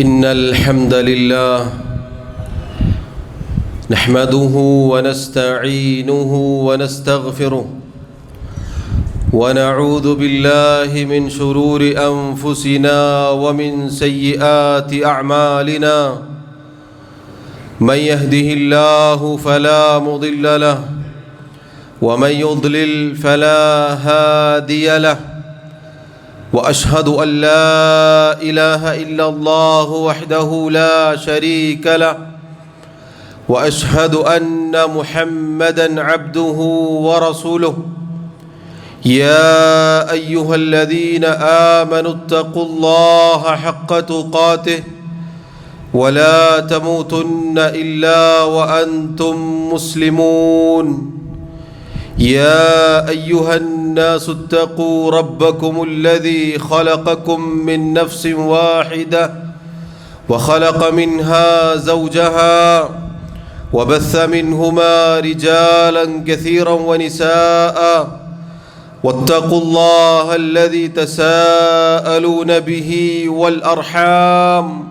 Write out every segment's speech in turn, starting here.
إن الحمد لله نحمده ونستعينه ونستغفره ونعوذ بالله من شرور أنفسنا ومن سيئات أعمالنا من يهده الله فلا مضل له ومن يضلل فلا هادي له وأشهد أن لا إله إلا الله وحده لا شريك له وأشهد أن محمدًا عبده ورسوله يا أيها الذين آمنوا اتقوا الله حق تقاته ولا تموتن إلا وأنتم مسلمون يا أيها الناس اتقوا ربكم الذي خلقكم من نفس واحدة وخلق منها زوجها وبث منهما رجالا كثيرا ونساء واتقوا الله الذي تساءلون به والأرحام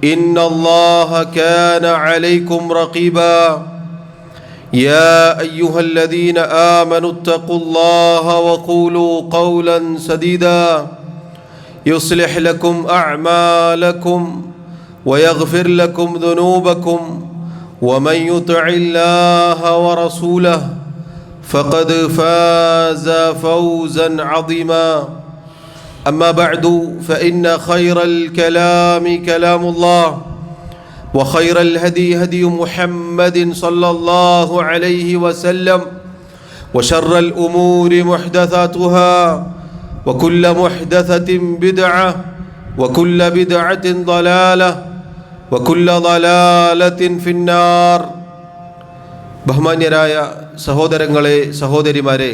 إن الله كان عليكم رقيبا يا أيها الذين آمنوا اتقوا الله وقولوا قولا سديدا يصلح لكم أعمالكم ويغفر لكم ذنوبكم ومن يطع الله ورسوله فقد فاز فوزا عظيما أما بعد فإن خير الكلام كلام الله وخير الهدي هدي محمد صلى الله عليه وسلم وشر الأمور محدثاتها وكل محدثة بدعة وكل بدعة ضلالة وكل ضلالة في النار. ബഹുമാന്യരായ സഹോദരങ്ങളെ സഹോദരിമാരെ,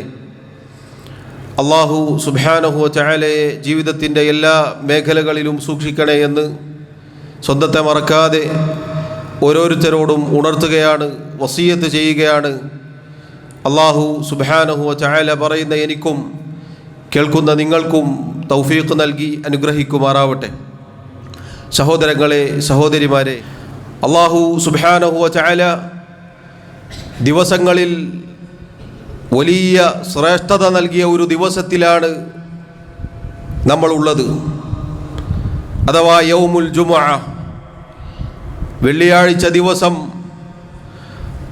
അല്ലാഹു സുബ്ഹാനഹു വ തആലയെ ജീവിതത്തിൻ്റെ എല്ലാ മേഖലകളിലും സൂക്ഷിക്കണേ എന്ന് സ്വന്തത്തെ മറക്കാതെ ഓരോരുത്തരോടും ഉണർത്തുകയാണ്, വസിയത്ത് ചെയ്യുകയാണ്. അല്ലാഹു സുബ്ഹാനഹു വ തആല പറയുന്ന എനിക്കും കേൾക്കുന്ന നിങ്ങൾക്കും തൗഫീഖ് നൽകി അനുഗ്രഹിക്കുമാറാവട്ടെ. സഹോദരങ്ങളെ സഹോദരിമാരെ, അല്ലാഹു സുബ്ഹാനഹു വ തആല ദിവസങ്ങളിൽ വലിയ ശ്രേഷ്ഠത നൽകിയ ഒരു ദിവസത്തിലാണ് നമ്മളുള്ളത്, അഥവാ യൗമുൽ ജുമുഅ, വെള്ളിയാഴ്ച ദിവസം.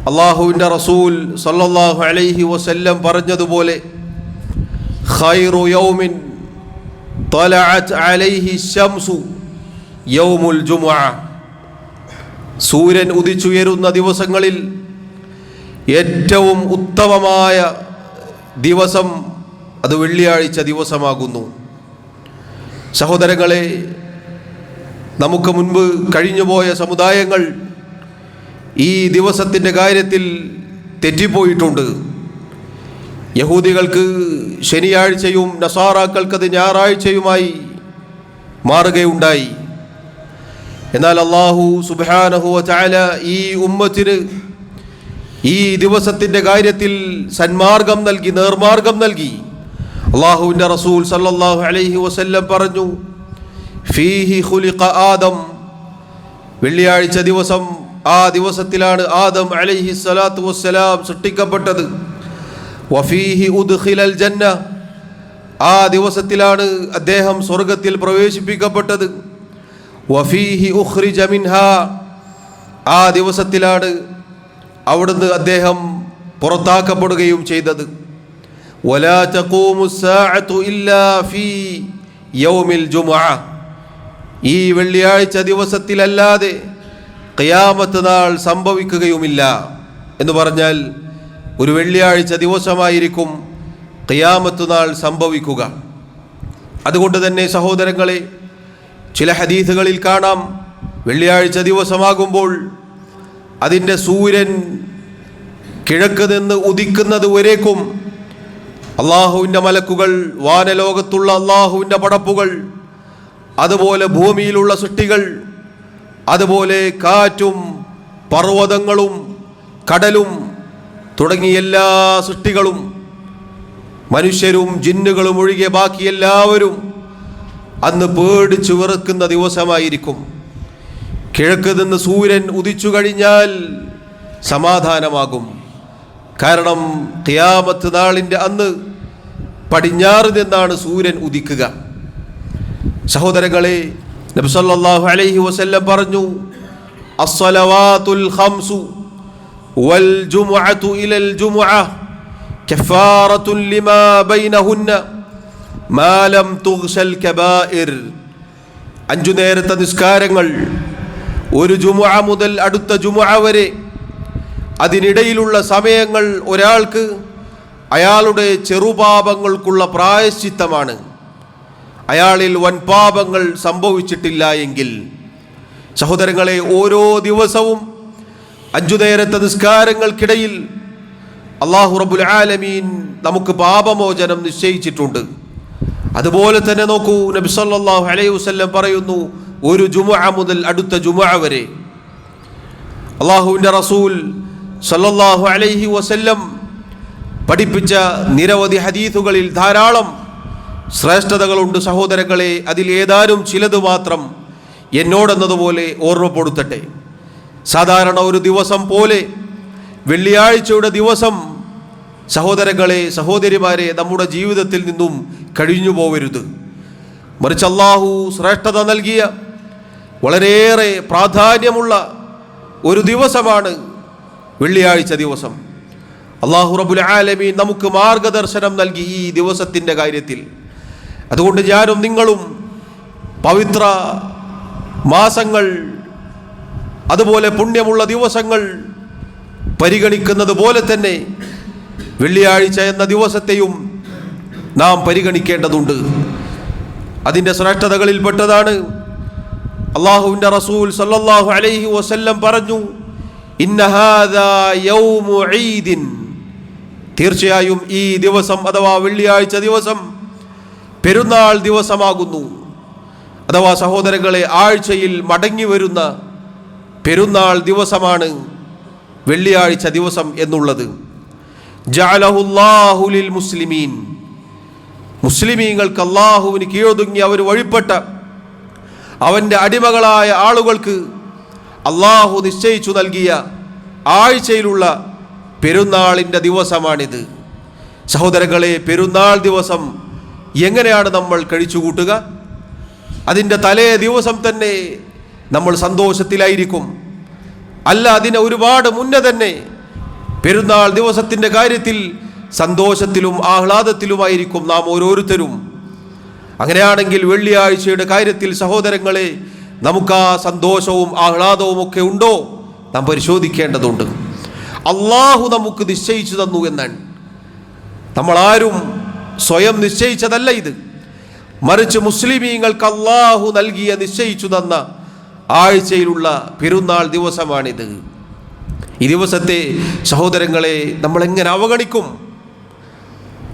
അല്ലാഹുവിൻ്റെ റസൂൽ സല്ലല്ലാഹു അലൈഹി വസല്ലം പറഞ്ഞതുപോലെ ഖൈറു യൗമിൻ തലഅത് അലൈഹി ശംസു യൗമുൽ ജുമുഅ, സൂര്യൻ ഉദിച്ചുയരുന്ന ദിവസങ്ങളിൽ ഏറ്റവും ഉത്തമമായ ദിവസം അത് വെള്ളിയാഴ്ച ദിവസമാകുന്നു. സഹോദരങ്ങളെ, നമുക്ക് മുൻപ് കഴിഞ്ഞുപോയ സമുദായങ്ങൾ ഈ ദിവസത്തിൻ്റെ കാര്യത്തിൽ തെറ്റിപ്പോയിട്ടുണ്ട്. യഹൂദികൾക്ക് ശനിയാഴ്ചയും നസാറാക്കൾക്കത് ഞായറാഴ്ചയുമായി മാറുകയുണ്ടായി. എന്നാൽ അല്ലാഹു സുബ്ഹാനഹു വ തആല ഈ ഉമ്മത്തിന് ഈ ദിവസത്തിൻ്റെ കാര്യത്തിൽ സന്മാർഗം നൽകി, നേർമാർഗം നൽകി. അല്ലാഹുവിൻ്റെ റസൂൽ സല്ലല്ലാഹു അലൈഹി വസല്ലം പറഞ്ഞു, ഫീഹി ഖുലിഖ ആദം, വെള്ളിയാഴ്ച ദിവസം, ആ ദിവസത്തിലാണ് ആദം അലൈഹി സ്വലാത്തു വസ്സലാം സൃഷ്ടിക്കപ്പെട്ടത്. വഫീഹി ഉദ്ഖിലൽ ജന്ന, ആ ദിവസത്തിലാണ് അദ്ദേഹം സ്വർഗത്തിൽ പ്രവേശിപ്പിക്കപ്പെട്ടത്. വഫീഹി ഉഖ്രിജ മിൻഹാ, ആ ദിവസത്തിലാണ് അവിടുന്ന് അദ്ദേഹം പുറത്താക്കപ്പെടുകയും ചെയ്തത്. വലാ തഖൂമു സ്സാഅതു ഇല്ലാ ഫീ യൗമിൽ ജുമുഅ, ഈ വെള്ളിയാഴ്ച ദിവസത്തിലല്ലാതെ ഖിയാമത്ത് നാൾ സംഭവിക്കുകയുമില്ല എന്ന് പറഞ്ഞാൽ ഒരു വെള്ളിയാഴ്ച ദിവസമായിരിക്കും ഖിയാമത്ത് നാൾ സംഭവിക്കുക. അതുകൊണ്ട് തന്നെ സഹോദരങ്ങളെ, ചില ഹദീസുകളിൽ കാണാം, വെള്ളിയാഴ്ച ദിവസമാകുമ്പോൾ അതിൻ്റെ സൂര്യൻ കിഴക്ക് നിന്ന് ഉദിക്കുന്നത് വരേക്കും അള്ളാഹുവിൻ്റെ മലക്കുകൾ, വാനലോകത്തുള്ള അള്ളാഹുവിൻ്റെ പടപ്പുകൾ, അതുപോലെ ഭൂമിയിലുള്ള സൃഷ്ടികൾ, അതുപോലെ കാറ്റും പർവ്വതങ്ങളും കടലും തുടങ്ങിയ എല്ലാ സൃഷ്ടികളും, മനുഷ്യരും ജിന്നുകളും ഒഴികെ ബാക്കി എല്ലാവരും അന്ന് പേടിച്ചു വിറക്കുന്ന ദിവസമായിരിക്കും. കിഴക്ക് നിന്ന് സൂര്യൻ ഉദിച്ചു കഴിഞ്ഞാൽ സമാധാനമാകും. കാരണം ഖിയാമത്ത് നാളിൻ്റെ അന്ന് പടിഞ്ഞാറ് നിന്നാണ് സൂര്യൻ ഉദിക്കുക. സഹോദരങ്ങളെ, നബി സല്ലല്ലാഹു അലൈഹി വസല്ലം പറഞ്ഞു, അസ്സലവാത്തുൽ ഖംസു വൽ ജുമുഅതു ഇലൽ ജുമുഅ കഫാറത്തുൻ ലിമാ ബൈനഹുന്ന മാ ലം തുഗ്ശൽ കബായിർ. 5 നേരത്തെ നിസ്കാരങ്ങൾ ഒരു ജുമുഅ മുതൽ അടുത്ത ജുമുഅ വരെ, അതിനിടയിലുള്ള സമയങ്ങൾ ഒരാൾക്ക് അയാളുടെ ചെറുപാപങ്ങൾക്കുള്ള പ്രായശ്ചിത്തമാണ്. അയാളിൽ വൻപാപങ്ങൾ സംഭവിച്ചിട്ടില്ല എങ്കിൽ. സഹോദരങ്ങളെ, ഓരോ ദിവസവും 5 നേരത്തെ നിസ്കാരങ്ങൾക്കിടയിൽ അല്ലാഹു റബ്ബുൽ ആലമീൻ നമുക്ക് പാപമോചനം നിശ്ചയിച്ചിട്ടുണ്ട്. അതുപോലെ തന്നെ നോക്കൂ, നബി സല്ലല്ലാഹു അലൈഹി വസല്ലം പറയുന്നു, ഒരു ജുമുഅ മുതൽ അടുത്ത ജുമുഅ വരെ. അല്ലാഹുവിൻ്റെ റസൂൽ സല്ലല്ലാഹു അലൈഹി വസല്ലം പഠിപ്പിച്ച നിരവധി ഹദീസുകളിൽ ധാരാളം ശ്രേഷ്ഠതകളുണ്ട്. സഹോദരങ്ങളെ, അതിൽ ഏതാനും ചിലത് മാത്രം എന്നോടെന്നതുപോലെ ഓർമ്മപ്പെടുത്തട്ടെ. സാധാരണ ഒരു ദിവസം പോലെ വെള്ളിയാഴ്ചയുടെ ദിവസം സഹോദരങ്ങളെ, സഹോദരിമാരെ, നമ്മുടെ ജീവിതത്തിൽ നിന്നും കഴിഞ്ഞു പോവരുത്. മറിച്ച് അല്ലാഹു ശ്രേഷ്ഠത നൽകിയ വളരെയേറെ പ്രാധാന്യമുള്ള ഒരു ദിവസമാണ് വെള്ളിയാഴ്ച ദിവസം. അല്ലാഹു റബ്ബുൽ ആലമീൻ നമുക്ക് മാർഗദർശനം നൽകി ഈ ദിവസത്തിൻ്റെ കാര്യത്തിൽ. അതുകൊണ്ട് ഞാനും നിങ്ങളും പവിത്ര മാസങ്ങൾ, അതുപോലെ പുണ്യമുള്ള ദിവസങ്ങൾ പരിഗണിക്കുന്നത് പോലെ തന്നെ വെള്ളിയാഴ്ച എന്ന ദിവസത്തെയും നാം പരിഗണിക്കേണ്ടതുണ്ട്. അതിൻ്റെ ശ്രേഷ്ഠതകളിൽപ്പെട്ടതാണ് അല്ലാഹുവിൻ്റെ റസൂൽ സല്ലല്ലാഹു അലൈഹി വസല്ലം പറഞ്ഞു, ഇന്ന ഹാദാ യൗമു ഈദിൻ. തീർച്ചയായും ഈ ദിവസം അഥവാ വെള്ളിയാഴ്ച ദിവസം പെരുന്നാൾ ദിവസമാകുന്നു. അഥവാ സഹോദരങ്ങളെ, ആഴ്ചയിൽ മടങ്ങി വരുന്ന പെരുന്നാൾ ദിവസമാണ് വെള്ളിയാഴ്ച ദിവസം എന്നുള്ളത്. ജഅലഹുല്ലാഹു ലിൽ മുസ്ലിമീൻ. മുസ്ലിമീങ്ങൾക്ക്, അല്ലാഹുവിന് കീഴൊതുങ്ങി അവർ വഴിപ്പെട്ട അവൻ്റെ അടിമകളായ ആളുകൾക്ക് അല്ലാഹു നിശ്ചയിച്ചു നൽകിയ ആഴ്ചയിലുള്ള പെരുന്നാളിൻ്റെ ദിവസമാണിത്. സഹോദരങ്ങളെ, പെരുന്നാൾ ദിവസം എങ്ങനെയാണ് നമ്മൾ കഴിച്ചുകൂട്ടുക? അതിൻ്റെ തലേ ദിവസം തന്നെ നമ്മൾ സന്തോഷത്തിലായിരിക്കും. അല്ല, അതിന് ഒരുപാട് മുന്നേ തന്നെ പെരുന്നാൾ ദിവസത്തിൻ്റെ കാര്യത്തിൽ സന്തോഷത്തിലും ആഹ്ലാദത്തിലുമായിരിക്കും നാം ഓരോരുത്തരും. അങ്ങനെയാണെങ്കിൽ വെള്ളിയാഴ്ചയുടെ കാര്യത്തിൽ സഹോദരങ്ങളെ, നമുക്ക് ആ സന്തോഷവും ആഹ്ലാദവും ഒക്കെ ഉണ്ടോ നാം പരിശോധിക്കേണ്ടതുണ്ട്. അള്ളാഹു നമുക്ക് നിശ്ചയിച്ചു തന്നു എന്നാണ്. നമ്മളാരും സ്വയം നിശ്ചയിച്ചതല്ല ഇത്. മറിച്ച് മുസ്ലിമീങ്ങൾക്ക് അള്ളാഹു നൽകിയ, നിശ്ചയിച്ചു തന്ന ആഴ്ചയിലുള്ള പെരുന്നാൾ ദിവസമാണിത്. ഈ ദിവസത്തെ സഹോദരങ്ങളെ നമ്മൾ എങ്ങനെ അവഗണിക്കും?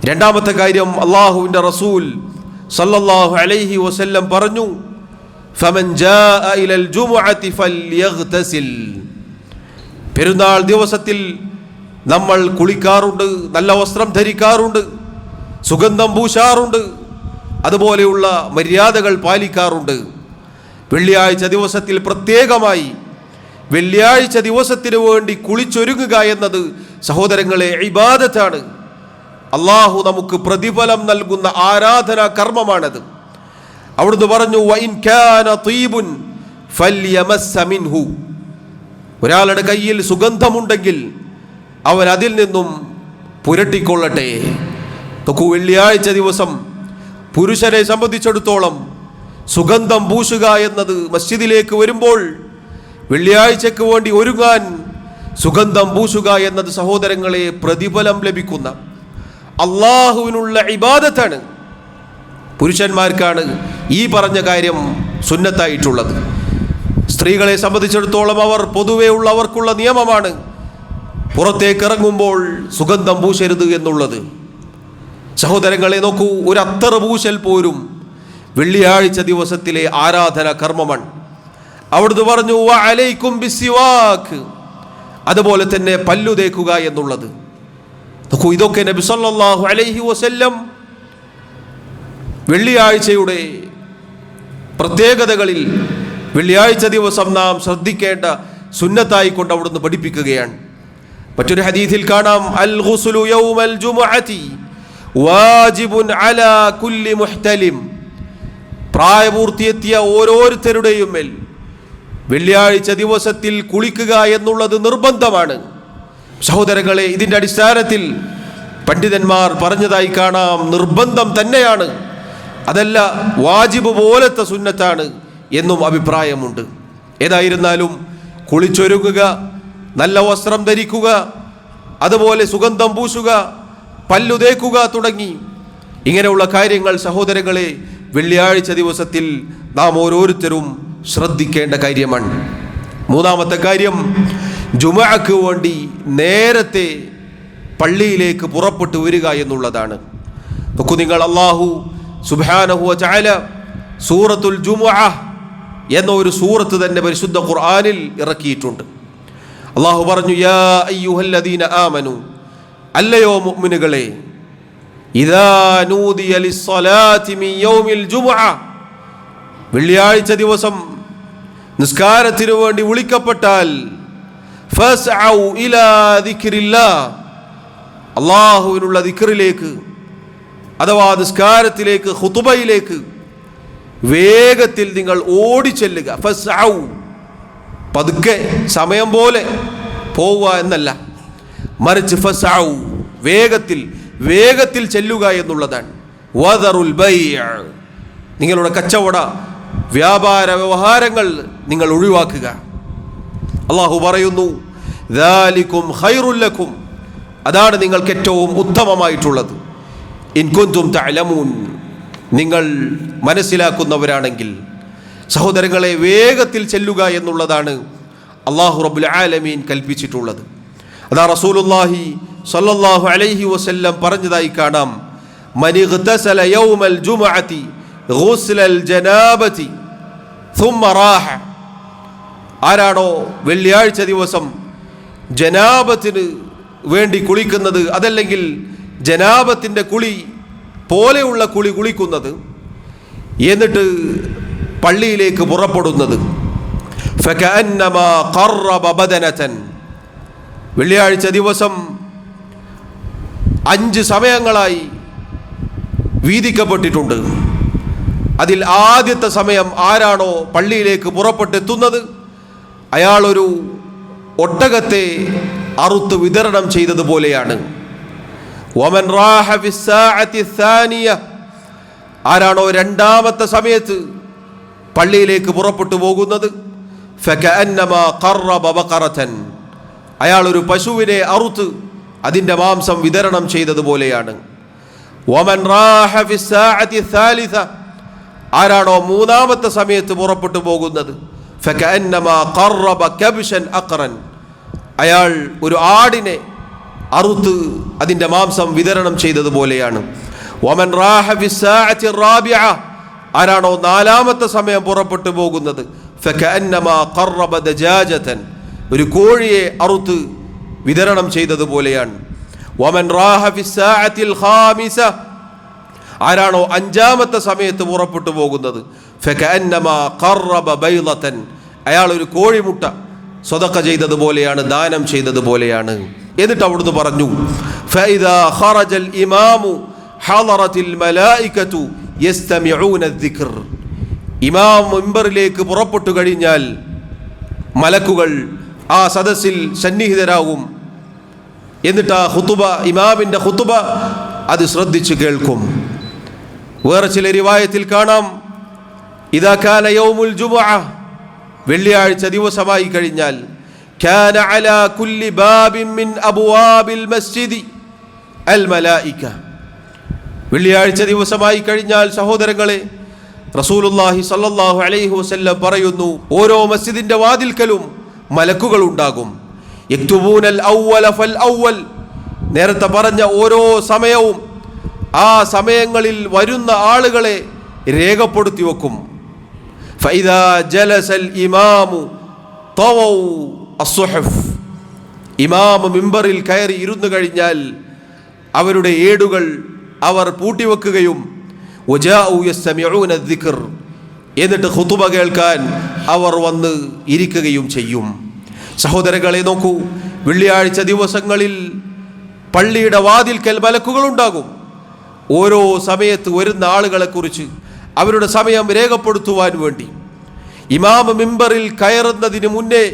രണ്ടാമത്തെ കാര്യം, അല്ലാഹുവിൻ്റെ റസൂൽ സല്ലല്ലാഹു അലൈഹി വസല്ലം പറഞ്ഞു, ഫമൻ ജാഅ ഇലൽ ജുമുഅതി ഫൽയഗ്തസിൽ. പെരുന്നാൾ ദിവസത്തിൽ നമ്മൾ കുളിക്കാറുണ്ട്, നല്ല വസ്ത്രം ധരിക്കാറുണ്ട്, സുഗന്ധം പൂശാറുണ്ട്, അതുപോലെയുള്ള മര്യാദകൾ പാലിക്കാറുണ്ട്. വെള്ളിയാഴ്ച ദിവസത്തിൽ പ്രത്യേകമായി വെള്ളിയാഴ്ച ദിവസത്തിന് വേണ്ടി കുളിച്ചൊരുങ്ങുക എന്നത് സഹോദരങ്ങളെ ഇബാദത്താണ്. അള്ളാഹു നമുക്ക് പ്രതിഫലം നൽകുന്ന ആരാധനാ കർമ്മമാണത്. അവിടുന്ന് പറഞ്ഞു, വഇൻ കാന തീബുൻ ഫൽയമസ്സ മിൻഹു. ഒരാളുടെ കയ്യിൽ സുഗന്ധമുണ്ടെങ്കിൽ അവൻ അതിൽ നിന്നും പുരട്ടിക്കൊള്ളട്ടെ. നോക്കൂ, വെള്ളിയാഴ്ച ദിവസം പുരുഷനെ സംബന്ധിച്ചിടത്തോളം സുഗന്ധം പൂശുക എന്നത്, മസ്ജിദിലേക്ക് വരുമ്പോൾ വെള്ളിയാഴ്ചക്ക് വേണ്ടി ഒരുങ്ങാൻ സുഗന്ധം പൂശുക എന്നത് സഹോദരങ്ങളെ പ്രതിഫലം ലഭിക്കുന്ന അള്ളാഹുവിനുള്ള ഇബാദത്താണ്. പുരുഷന്മാർക്കാണ് ഈ പറഞ്ഞ കാര്യം സുന്നത്തായിട്ടുള്ളത്. സ്ത്രീകളെ സംബന്ധിച്ചിടത്തോളം അവർ പൊതുവേ അവർക്കുള്ള നിയമമാണ് പുറത്തേക്ക് ഇറങ്ങുമ്പോൾ സുഗന്ധം പൂശരുത് എന്നുള്ളത്. സഹോദരങ്ങളെ നോക്കൂ, ഒരു അത്തറ് പൂശൽ പോലും വെള്ളിയാഴ്ച ദിവസത്തിലെ ആരാധന കർമ്മമാണ്. അവിടുന്ന് പറഞ്ഞു, വഅലൈക്കും ബിസ്സിവാക്ക്. അതുപോലെ തന്നെ പല്ലു തേക്കുക എന്നുള്ളത്. നോക്കൂ, ഇതൊക്കെ നബി സല്ലല്ലാഹു അലൈഹി വസല്ലം വെള്ളിയാഴ്ചയുടെ പ്രത്യേകതകളിൽ വെള്ളിയാഴ്ച ദിവസം നാം ശ്രദ്ധിക്കേണ്ട സുന്നത്തായി കൊണ്ട് അവിടുന്ന് പഠിപ്പിക്കുകയാണ്. മറ്റൊരു ഹദീസിൽ കാണാം, അൽ ഗുസ്ലു യൗമൽ ജുമുഅതി വാജിബുൻ അലാ കുല്ലി മുഹ്തലിം. പ്രായപൂർത്തിയെത്തിയ ഓരോരുത്തരുടെയും മേൽ വെള്ളിയാഴ്ച ദിവസത്തിൽ കുളിക്കുക എന്നുള്ളത് നിർബന്ധമാണ്. സഹോദരങ്ങളെ, ഇതിൻ്റെ അടിസ്ഥാനത്തിൽ പണ്ഡിതന്മാർ പറഞ്ഞതായി കാണാം, നിർബന്ധം തന്നെയാണ്, അതല്ല വാജിബ് പോലത്തെ സുന്നത്താണ് എന്നും അഭിപ്രായമുണ്ട്. ഏതായിരുന്നാലും കുളിച്ചൊരുങ്ങുക, നല്ല വസ്ത്രം ധരിക്കുക, അതുപോലെ സുഗന്ധം പൂശുക, പല്ലു തേക്കുക തുടങ്ങി ഇങ്ങനെയുള്ള കാര്യങ്ങൾ സഹോദരങ്ങളെ വെള്ളിയാഴ്ച ദിവസത്തിൽ നാം ഓരോരുത്തരും ശ്രദ്ധിക്കേണ്ട കാര്യമാണ്. മൂന്നാമത്തെ കാര്യം, ജുമുഅക്ക് വേണ്ടി നേരത്തെ പള്ളിയിലേക്ക് പുറപ്പെട്ടു വരിക എന്നുള്ളതാണ്. നോക്കൂ നിങ്ങൾ, അല്ലാഹു സുബ്ഹാനഹു വ തആല സൂറത്തുൽ ജുമുഅ എന്ന ഒരു സൂറത്ത് തന്നെ പരിശുദ്ധ ഖുർആനിൽ ഇറക്കിയിട്ടുണ്ട്. അല്ലാഹു പറഞ്ഞു, യാ അയ്യുഹല്ലദീന ആമനു, അല്ലയോ മുഅ്മിനുകളെ, ഇദാ നൂദിയ ലിസ്സലാത്തി മിൻ യൗമിൽ ജുമുഅ, വെള്ളിയാഴ്ച ദിവസം നിസ്കാരത്തിനു വേണ്ടി വിളിക്കപ്പെട്ടാൽ, ഫസ്ഔ ഇലാ ദിക്രില്ലാഹ്, അല്ലാഹുവിനുള്ള ദിക്റിലേക്ക് അഥവാ നിസ്കാരത്തിലേക്ക്, ഖുതുബയിലേക്ക് വേഗത്തിൽ നിങ്ങൾ ഓടിച്ചെല്ലുക. ഫസ്ഔ, പതുക്കെ സമയം പോലെ പോവുക എന്നല്ല, മറിച്ച് ഫസ്ഔ, വേഗത്തിൽ ചെല്ലുക എന്നുള്ളതാണ്. വദറുൽ ബൈഅ, നിങ്ങളുടെ കച്ചവട വ്യാപാര വ്യവഹാരങ്ങൾ നിങ്ങൾ ഒഴിവാക്കുക. അല്ലാഹു പറയുന്നു, ദാലികും ഖൈറുൽ ലക്കും, അതാണ് നിങ്ങൾക്ക് ഏറ്റവും ഉത്തമമായിട്ടുള്ളത്. ഇൻ കുൻതും തഅലമൂൻ, നിങ്ങൾ മനസ്സിലാക്കുന്നവരാണെങ്കിൽ. സഹോദരങ്ങളെ, വേഗത്തിൽ ചെല്ലുക എന്നുള്ളതാണ് അല്ലാഹു റബ്ബുൽ ആലമീൻ കൽപ്പിച്ചിട്ടുള്ളത്. അതാ റസൂലുള്ളാഹി സ്വല്ലല്ലാഹു അലൈഹി വസല്ലം പറഞ്ഞതായി കാണാം, മനി ഇഗ്തസല യൗമൽ ജുമുഅതി ഗുസ്ലൽ ജനാബതി സുമ്മ റാഹ, ആരാണോ വെള്ളിയാഴ്ച ദിവസം ജനാബത്തിന് വേണ്ടി കുളിക്കുന്നത്, അതല്ലെങ്കിൽ ജനാബത്തിൻ്റെ കുളി പോലെയുള്ള കുളി കുളിക്കുന്നത്, എന്നിട്ട് പള്ളിയിലേക്ക് പുറപ്പെടുന്നത്, ഫകഅന്നമാ ഖറബ ബദനതൻ, വെള്ളിയാഴ്ച ദിവസം 5 സമയങ്ങളായി വീതിക്കപ്പെട്ടിട്ടുണ്ട്. അതിൽ ആദ്യത്തെ സമയം ആരാണോ പള്ളിയിലേക്ക് പുറപ്പെട്ടെത്തുന്നത്, അയാളൊരു ഒട്ടകത്തെ അറുത്ത് വിതരണം ചെയ്തതുപോലെയാണ്. വമൻ റാഹ ഫിസ്സാഅത്തി സാനിയ, ആരാണോ രണ്ടാമത്തെ സമയത്ത് പള്ളിയിലേക്ക് പുറപ്പെട്ടു പോകുന്നത്, ഫകഅന്നമാ ഖറബ ബഖറതൻ, അയാൾ ഒരു പശുവിനെ അറുത്ത് അതിൻ്റെ മാംസം വിതരണം ചെയ്തതുപോലെയാണ്. വമൻ റാഹ ഫിസ്സാഅത്തി സാലിസ, ആരാണോ മൂന്നാമത്തെ സമയത്ത് പുറപ്പെട്ടു പോകുന്നത്, ഫകഅന്നമാ ഖറബ കബ്ശൻ അഖറൻ, അയാൾ ഒരു ആടിനെ അറുത്ത് അതിൻ്റെ മാംസം വിതരണം ചെയ്തതുപോലെയാണ്. വമൻ റാഹ ഫിസ്സാഅത്തി റാബിഅ, ആരാണോ നാലാമത്തെ സമയം പുറപ്പെട്ടു പോകുന്നത്, ഫകഅന്നമാ ഖറബ ദജാജതൻ, ഒരു കോഴിയെ അറുത്ത് വിതരണം ചെയ്തതുപോലെയാണ്. വമൻ റാഹ ഫിസ്സാഅത്തിൽ ഖാമിസ, ആരാണോ അഞ്ചാമത്തെ സമയത്ത് പുറപ്പെട്ടു പോകുന്നത്, ഫകഅന്നമാ ഖറബ ബൈളതൻ, അയാൾ ഒരു കോഴിമുട്ട സ്വതക്ക ചെയ്തതുപോലെയാണ്, ദാനം ചെയ്തതുപോലെയാണ്. എന്നിട്ട് അവിടുന്ന് പറഞ്ഞു, ഫഇദാ ഖറജൽ ഇമാമു ഹളറത്തിൽ മലായികതു യസ്തമിഊന അദ്ദിക്ർ, ഇമാം മിമ്പറിലേക്ക് പുറപ്പെട്ടു കഴിഞ്ഞാൽ മലക്കുകൾ ആ സദസ്സിൽ സന്നിഹിതരാകും. എന്നിട്ട് ആ ഖുതുബ, ഇമാമിൻ്റെ ഖുതുബ അത് ശ്രദ്ധിച്ച് കേൾക്കും. വേറെ ചില റിവായത്തിൽ കാണാം, ഇദാ കാന യൗമുൽ ജുമുഅ, വെള്ളിയാഴ്ച ദിവസമായി കഴിഞ്ഞാൽ, കാന അലാ കുല്ലി ബാബിൻ മിൻ അബ്വാബിൽ മസ്ജിദി അൽ മലായിക, വെള്ളിയാഴ്ച ദിവസമായി കഴിഞ്ഞാൽ സഹോദരങ്ങളെ, റസൂലുള്ളാഹി സ്വല്ലല്ലാഹു അലൈഹി വസല്ലം പറയുന്നു, ഓരോ മസ്ജിദിന്റെ വാതിൽക്കലും മലക്കുകൾ ഉണ്ടാകും. യക്തുബൂനൽ അവ്വല ഫൽ അവ്വൽ, നേരത്തെ പറഞ്ഞ ഓരോ സമയവും ആ സമയങ്ങളിൽ വരുന്ന ആളുകളെ രേഖപ്പെടുത്തി വെക്കും. ഫഇദാ ജലസൽ ഇമാമു തവൗ അസ്സുഹഫ്, ഇമാം മിമ്പറിൽ കയറി ഇരുന്നു കഴിഞ്ഞാൽ അവരുടെ ഏടുകൾ അവർ പൂട്ടിവെക്കുകയും വജാഉ യസ്തമിഊന അദ്ദിക്ർ, എന്നിട്ട് ഖുതുബ കേൾക്കാൻ അവർ വന്ന് ഇരിക്കുകയും ചെയ്യും. സഹോദരങ്ങളെ നോക്കൂ, വെള്ളിയാഴ്ച ദിവസങ്ങളിൽ പള്ളിയുടെ വാതിൽക്കൽ മലക്കുകളുണ്ടാകും. ഓരോ സമയത്ത് വരുന്ന ആളുകളെക്കുറിച്ച് അവരുടെ സമയം രേഖപ്പെടുത്തുവാൻ വേണ്ടി. ഇമാം മിമ്പറിൽ കയറുന്നതിന് മുന്നേ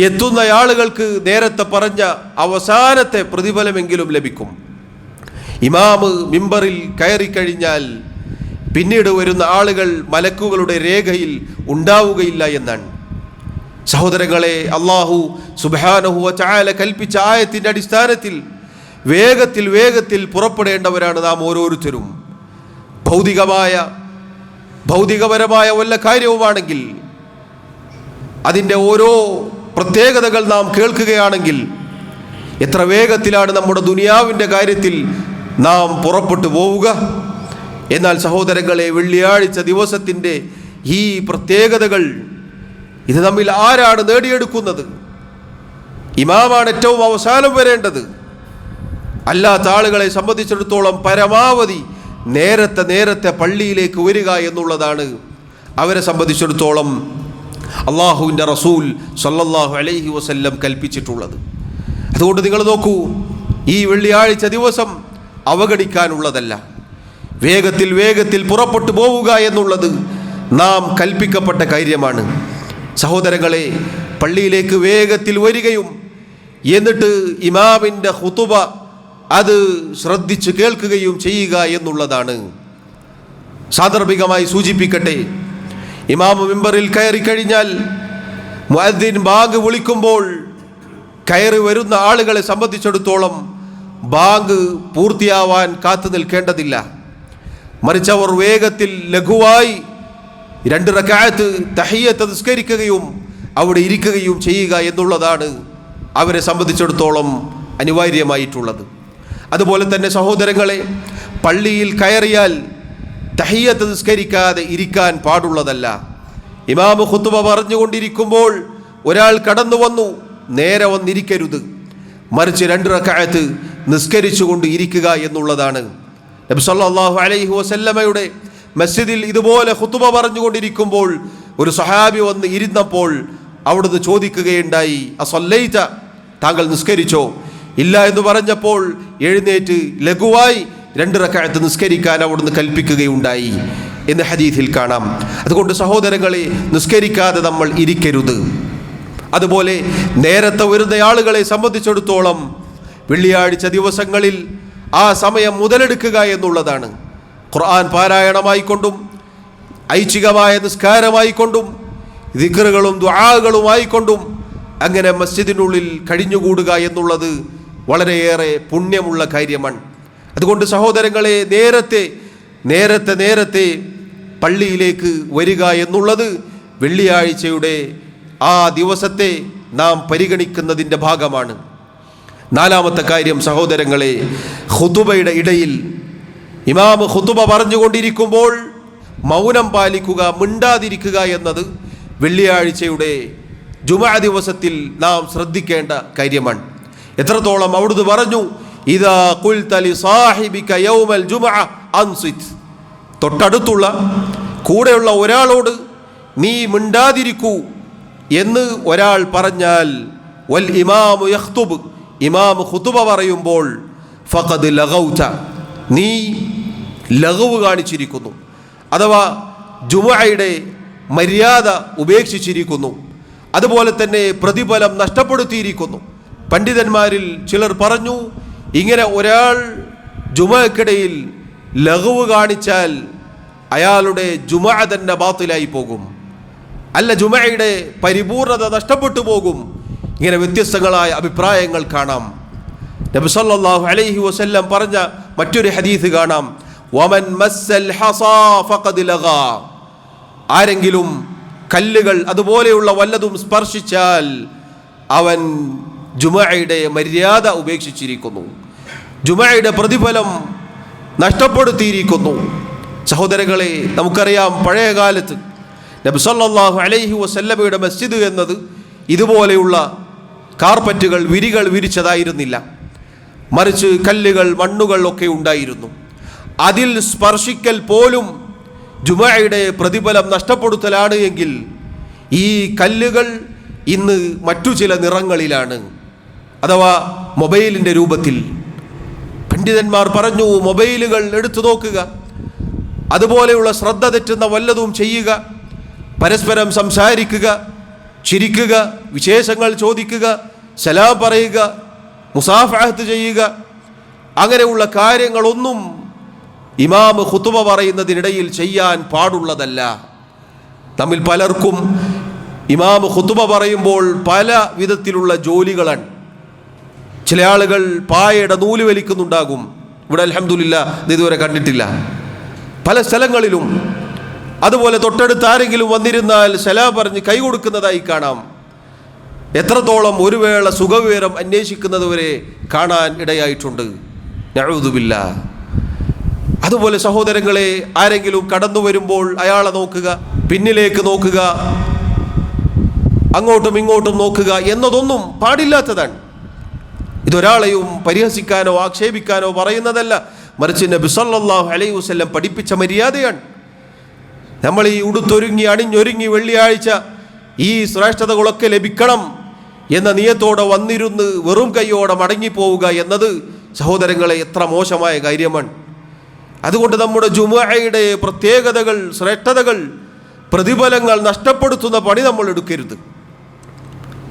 എത്തുന്ന ആളുകൾക്ക് നേരത്തെ പറഞ്ഞ അവസാനത്തെ പ്രതിഫലമെങ്കിലും ലഭിക്കും. ഇമാം മിമ്പറിൽ കയറിക്കഴിഞ്ഞാൽ പിന്നീട് വരുന്ന ആളുകൾ മലക്കുകളുടെ രേഖയിൽ ഉണ്ടാവുകയില്ല എന്നാണ്. സഹോദരങ്ങളെ, അല്ലാഹു സുബ്ഹാനഹു വ തആല കൽപ്പിച്ച ആയത്തിൻ്റെ അടിസ്ഥാനത്തിൽ വേഗത്തിൽ പുറപ്പെടേണ്ടവരാണ് നാം ഓരോരുത്തരും. ഭൗതികപരമായ വല്ല കാര്യവുമാണെങ്കിൽ അതിൻ്റെ ഓരോ പ്രത്യേകതകൾ നാം കേൾക്കുകയാണെങ്കിൽ എത്ര വേഗത്തിലാണ് നമ്മുടെ ദുനിയാവിൻ്റെ കാര്യത്തിൽ നാം പുറപ്പെട്ടു പോവുക. എന്നാൽ സഹോദരങ്ങളെ, വെള്ളിയാഴ്ച ദിവസത്തിൻ്റെ ഈ പ്രത്യേകതകൾ ഇത് നമ്മിൽ ആരാണ് നേടിയെടുക്കുന്നത്? ഇമാമാണ് ഏറ്റവും അവസാനം വരേണ്ടത്. അല്ലാത്ത ആളുകളെ സംബന്ധിച്ചിടത്തോളം പരമാവധി നേരത്തെ പള്ളിയിലേക്ക് വരിക എന്നുള്ളതാണ് അവരെ സംബന്ധിച്ചിടത്തോളം അള്ളാഹുവിൻ്റെ റസൂൽ സല്ലല്ലാഹു അലൈഹി വസല്ലം കൽപ്പിച്ചിട്ടുള്ളത്. അതുകൊണ്ട് നിങ്ങൾ നോക്കൂ, ഈ വെള്ളിയാഴ്ച ദിവസം അവഗണിക്കാനുള്ളതല്ല. വേഗത്തിൽ പുറപ്പെട്ടു പോവുക എന്നുള്ളത് നാം കൽപ്പിക്കപ്പെട്ട കാര്യമാണ്. സഹോദരങ്ങളെ, പള്ളിയിലേക്ക് വേഗത്തിൽ വരികയും എന്നിട്ട് ഇമാമിൻ്റെ ഖുതുബ അത് ശ്രദ്ധിച്ച് കേൾക്കുകയും ചെയ്യുക എന്നുള്ളതാണ്. സാന്ദർഭികമായി സൂചിപ്പിക്കട്ടെ, ഇമാം മിമ്പറിൽ കയറി കഴിഞ്ഞാൽ മുഅദ്ദിൻ ബാങ്ക് വിളിക്കുമ്പോൾ കയറി വരുന്ന ആളുകളെ സംബന്ധിച്ചിടത്തോളം ബാങ്ക് പൂർത്തിയാവാൻ കാത്തു നിൽക്കേണ്ടതില്ല. മറിച്ച് അവർ വേഗത്തിൽ ലഘുവായി 2 റക്അത്ത് തഹിയ്യത്ത് നിസ്കരിക്കുകയും അവിടെ ഇരിക്കുകയും ചെയ്യുക എന്നുള്ളതാണ് അവരെ സംബന്ധിച്ചിടത്തോളം അനിവാര്യമായിട്ടുള്ളത്. അതുപോലെ തന്നെ സഹോദരങ്ങളെ, പള്ളിയിൽ കയറിയാൽ തഹിയ്യത്ത് നിസ്കരിക്കാതെ ഇരിക്കാൻ പാടുള്ളതല്ല. ഇമാം ഖുതുബ പറഞ്ഞുകൊണ്ടിരിക്കുമ്പോൾ ഒരാൾ കടന്നു വന്നു, നേരെ വന്നിരിക്കരുത്, മറിച്ച് 2 റക്അത്ത് നിസ്കരിച്ചുകൊണ്ട് ഇരിക്കുക എന്നുള്ളതാണ്. നബി സല്ലല്ലാഹു അലൈഹി വസല്ലമയുടെ മസ്ജിദിൽ ഇതുപോലെ ഖുതുബ പറഞ്ഞുകൊണ്ടിരിക്കുമ്പോൾ ഒരു സഹാബി വന്ന് ഇരുന്നപ്പോൾ അവിടുന്ന് ചോദിക്കുകയുണ്ടായി, അസല്ലൈത, താങ്കൾ നിസ്കരിച്ചോ? ഇല്ല എന്ന് പറഞ്ഞപ്പോൾ എഴുന്നേറ്റ് ലഘുവായി 2 റക്അത്ത് നിസ്കരിക്കാൻ അവിടുന്ന് കൽപ്പിക്കുകയുണ്ടായി എന്ന് ഹദീസിൽ കാണാം. അതുകൊണ്ട് സഹോദരങ്ങളെ, നിസ്കരിക്കാതെ നമ്മൾ ഇരിക്കരുത്. അതുപോലെ നേരത്തെ വരുന്ന ആളുകളെ സംബന്ധിച്ചിടത്തോളം വെള്ളിയാഴ്ച ദിവസങ്ങളിൽ ആ സമയം മുതലെടുക്കുക എന്നുള്ളതാണ്. ഖുർആൻ പാരായണമായിക്കൊണ്ടും ഐച്ഛികമായ നിസ്കാരമായിക്കൊണ്ടും ദിക്റുകളും ദുആകളുമായിക്കൊണ്ടും അങ്ങനെ മസ്ജിദിനുള്ളിൽ കഴിഞ്ഞുകൂടുക എന്നുള്ളത് വളരെയേറെ പുണ്യമുള്ള കാര്യമാണ്. അതുകൊണ്ട് സഹോദരങ്ങളെ, നേരത്തെ പള്ളിയിലേക്ക് വരിക എന്നുള്ളത് വെള്ളിയാഴ്ചയുടെ ആ ദിവസത്തെ നാം പരിഗണിക്കുന്നതിൻ്റെ ഭാഗമാണ്. 4ാമത്തെ കാര്യം സഹോദരങ്ങളെ, ഖുതുബയുടെ ഇടയിൽ ഇമാം ഖുതുബ പറഞ്ഞുകൊണ്ടിരിക്കുമ്പോൾ മൗനം പാലിക്കുക, മിണ്ടാതിരിക്കുക എന്നത് വെള്ളിയാഴ്ചയുടെ ജുമുഅ ദിവസത്തിൽ നാം ശ്രദ്ധിക്കേണ്ട കാര്യമാണ്. എത്രത്തോളം അവിടുന്ന് പറഞ്ഞു, ഇദാ ഖുൽത ലിസാഹിബിക യൗമൽ ജുമുഅ അൻസിത്, തൊട്ടടുത്തുള്ള കൂടെയുള്ള ഒരാളോട് നീ മിണ്ടാതിരിക്കൂ എന്ന് ഒരാൾ പറഞ്ഞാൽ, വൽ ഇമാമു യഖ്തുബ്, ഇമാം ഖുതുബ പറയുമ്പോൾ, ഫഖദ് ലഗൗത, നീ ലഘവ് കാണിച്ചിരിക്കുന്നു, അഥവാ ജുമുഅയുടെ മര്യാദ ഉപേക്ഷിച്ചിരിക്കുന്നു, അതുപോലെ തന്നെ പ്രതിഫലം നഷ്ടപ്പെടുത്തിയിരിക്കുന്നു. പണ്ഡിതന്മാരിൽ ചിലർ പറഞ്ഞു, ഇങ്ങനെ ഒരാൾ ജുമുഅക്കിടയിൽ ലഘവ് കാണിച്ചാൽ അയാളുടെ ജുമുഅ തന്നെ ബാത്തിലായി പോകും, അല്ല ജുമുഅയുടെ പരിപൂർണത നഷ്ടപ്പെട്ടു പോകും. ഇങ്ങനെ വ്യത്യസ്തങ്ങളായ അഭിപ്രായങ്ങൾ കാണാം. നബി സല്ലല്ലാഹു അലൈഹി വസല്ലം പറഞ്ഞ മറ്റൊരു ഹദീസ് കാണാം, വമൻ മസ്സൽ ഹസാ ഫഖദ് ലഗാ, ആരെങ്കിലും കല്ലുകൾ അതുപോലെയുള്ള വല്ലതും സ്പർശിച്ചാൽ അവൻ ജുമുഅയുടെ മര്യാദ ഉപേക്ഷിച്ചിരിക്കുന്നു, ജുമുഅയുടെ പ്രതിഫലം നഷ്ടപ്പെടുത്തിയിരിക്കുന്നു. സഹോദരങ്ങളെ, നമുക്കറിയാം, പഴയ കാലത്ത് നബി സല്ലല്ലാഹു അലൈഹി വസല്ലമയുടെ മസ്ജിദ് എന്നത് ഇതുപോലെയുള്ള കാർപ്പറ്റുകൾ, വിരികൾ വിരിച്ചതായിരുന്നില്ല. മറിച്ച് കല്ലുകൾ, മണ്ണുകൾ ഒക്കെ ഉണ്ടായിരുന്നു. അതിൽ സ്പർശിക്കൽ പോലും ജുമുഅയുടെ പ്രതിഫലം നഷ്ടപ്പെടുത്തലാണ് എങ്കിൽ ഈ കല്ലുകൾ ഇന്ന് മറ്റു ചില നിറങ്ങളിലാണ്, അഥവാ മൊബൈലിൻ്റെ രൂപത്തിൽ. പണ്ഡിതന്മാർ പറഞ്ഞു, മൊബൈലുകൾ എടുത്തു നോക്കുക, അതുപോലെയുള്ള ശ്രദ്ധ തെറ്റുന്ന വല്ലതും ചെയ്യുക, പരസ്പരം സംസാരിക്കുക, ചിരിക്കുക, വിശേഷങ്ങൾ ചോദിക്കുക, സലാം പറയുക, മുസാഫഹത്ത് ചെയ്യുക, അങ്ങനെയുള്ള കാര്യങ്ങളൊന്നും ഇമാം ഖുതുബ പറയുന്നതിനിടയിൽ ചെയ്യാൻ പാടുള്ളതല്ല. നമ്മിൽ പലർക്കും ഇമാം ഖുതുബ പറയുമ്പോൾ പല വിധത്തിലുള്ള ജോലികളാണ്. ചില ആളുകൾ പായയുടെ നൂല് വലിക്കുന്നുണ്ടാകും. ഇവിടെ അൽഹംദുലില്ലാ ഇതുവരെ കണ്ടിട്ടില്ല. പല സ്ഥലങ്ങളിലും അതുപോലെ തൊട്ടടുത്ത് ആരെങ്കിലും വന്നിരുന്നാൽ സലാം പറഞ്ഞ് കൈ കൊടുക്കുന്നതായി കാണാം. എത്രത്തോളം ഒരു വേള സുഖവിവരം അന്വേഷിക്കുന്നതുവരെ കാണാൻ ഇടയായിട്ടുണ്ട്. നഊദു ബില്ലാഹ്. അതുപോലെ സഹോദരങ്ങളെ, ആരെങ്കിലും കടന്നു വരുമ്പോൾ അയാളെ നോക്കുക, പിന്നിലേക്ക് നോക്കുക, അങ്ങോട്ടും ഇങ്ങോട്ടും നോക്കുക എന്നതൊന്നും പാടില്ലാത്തതാണ്. ഇതൊരാളെയും പരിഹസിക്കാനോ ആക്ഷേപിക്കാനോ പറയുന്നതല്ല, മറിച്ച് നബി സല്ലല്ലാഹു അലൈഹി വസല്ലം പഠിപ്പിച്ച മര്യാദയാണ്. നമ്മൾ ഈ ഉടുത്തൊരുങ്ങി അണിഞ്ഞൊരുങ്ങി വെള്ളിയാഴ്ച ഈ ശ്രേഷ്ഠതകളൊക്കെ ലഭിക്കണം എന്ന നിയത്തോടെ വന്നിരുന്ന് വെറും കൈയോടെ മടങ്ങിപ്പോവുക എന്നത് സഹോദരങ്ങളെ എത്ര മോശമായ കാര്യമാണ്. അതുകൊണ്ട് നമ്മുടെ ജുമുഅയുടെ പ്രത്യേകതകൾ, ശ്രേഷ്ഠതകൾ, പ്രതിഫലങ്ങൾ നഷ്ടപ്പെടുത്തുന്ന പണി നമ്മൾ എടുക്കരുത്,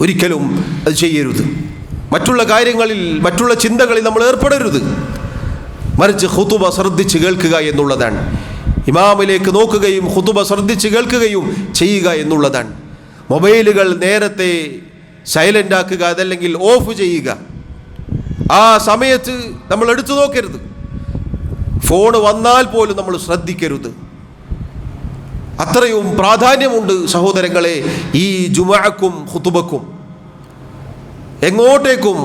ഒരിക്കലും അത് ചെയ്യരുത്. മറ്റുള്ള കാര്യങ്ങളിൽ, മറ്റുള്ള ചിന്തകളിൽ നമ്മൾ ഏർപ്പെടരുത്. മറിച്ച് ഖുതുബ ശ്രദ്ധിച്ച് കേൾക്കുക എന്നുള്ളതാണ്. ഇമാമിലേക്ക് നോക്കുകയും ഖുതുബ ശ്രദ്ധിച്ച് കേൾക്കുകയും ചെയ്യുക എന്നുള്ളതാണ്. മൊബൈലുകൾ നേരത്തെ സൈലൻ്റ് ആക്കുക, അതല്ലെങ്കിൽ ഓഫ് ചെയ്യുക. ആ സമയത്ത് നമ്മൾ എടുത്തു നോക്കരുത്. ഫോൺ വന്നാൽ പോലും നമ്മൾ ശ്രദ്ധിക്കരുത്. അത്രയും പ്രാധാന്യമുണ്ട് സഹോദരങ്ങളെ ഈ ജുമുഅക്കും ഖുതുബക്കും. എങ്ങോട്ടേക്കും